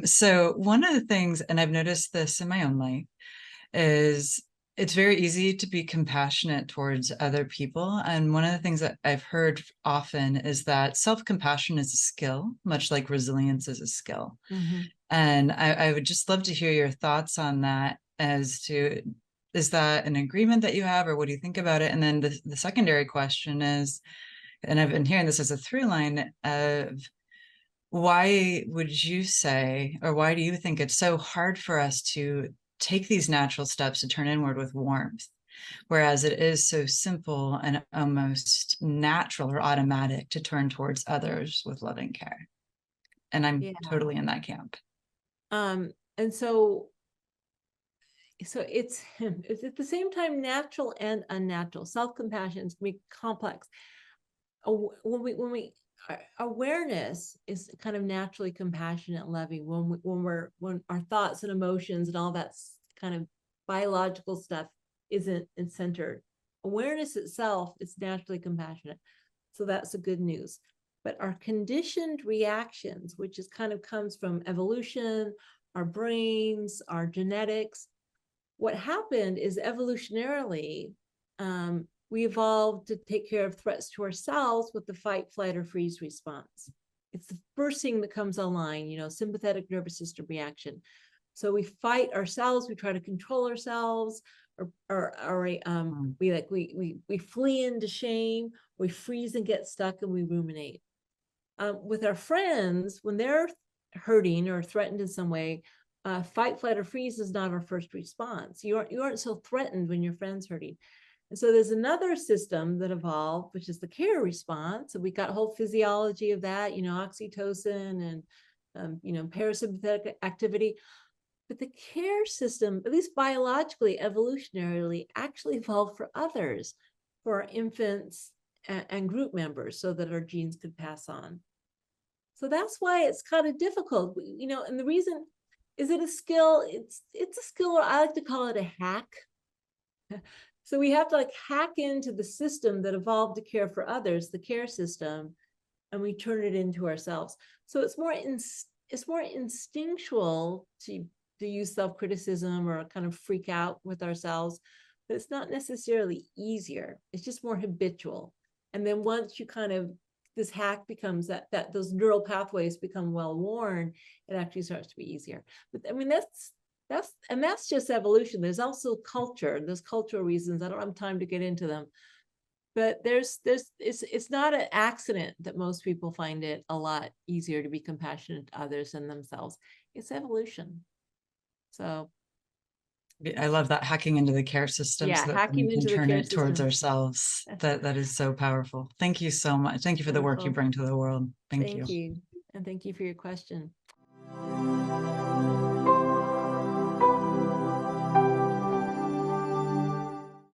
So one of the things, and I've noticed this in my own life, is it's very easy to be compassionate towards other people. And one of the things that I've heard often is that self-compassion is a skill, much like resilience is a skill. Mm-hmm. And I would just love to hear your thoughts on that as to, is that an agreement that you have, or what do you think about it? And then the secondary question is, and I've been hearing this as a through line of, why would you say, or why do you think it's so hard for us to take these natural steps to turn inward with warmth, whereas it is so simple and almost natural or automatic to turn towards others with loving care? And I'm Yeah. totally in that camp. And so it's at the same time natural and unnatural. Self-compassion can be complex. When we awareness is kind of naturally compassionate, loving. When our thoughts and emotions and all that kind of biological stuff isn't centered, awareness itself is naturally compassionate. So that's the good news. But our conditioned reactions, which is kind of comes from evolution, our brains, our genetics, what happened is evolutionarily, we evolved to take care of threats to ourselves with the fight, flight, or freeze response. It's the first thing that comes online, sympathetic nervous system reaction. So we fight ourselves, we try to control ourselves, we flee into shame, we freeze and get stuck, and we ruminate. With our friends, when they're hurting or threatened in some way, fight, flight, or freeze is not our first response. You aren't so threatened when your friend's hurting. And so there's another system that evolved, which is the care response. So we got whole physiology of that, oxytocin and, parasympathetic activity. But the care system, at least biologically, evolutionarily, actually evolved for others, for our infants and group members, so that our genes could pass on. So that's why it's kind of difficult, and the reason, is it a skill? It's a skill, or I like to call it a hack. So we have to hack into the system that evolved to care for others, the care system, and we turn it into ourselves. So it's more instinctual to use self-criticism or kind of freak out with ourselves, but it's not necessarily easier. It's just more habitual. And then once you kind of, this hack becomes that those neural pathways become well worn, it actually starts to be easier. But I mean, that's just evolution. There's also culture. There's cultural reasons. I don't have time to get into them, but it's not an accident that most people find it a lot easier to be compassionate to others than themselves. It's evolution. So I love that, hacking into the care system, yeah, so that we hacking can into the turn care it towards system. ourselves. That is so powerful. Thank you so much. Thank you for the work you Wonderful. bring to the world. Thank you. Thank you. And thank you for your question.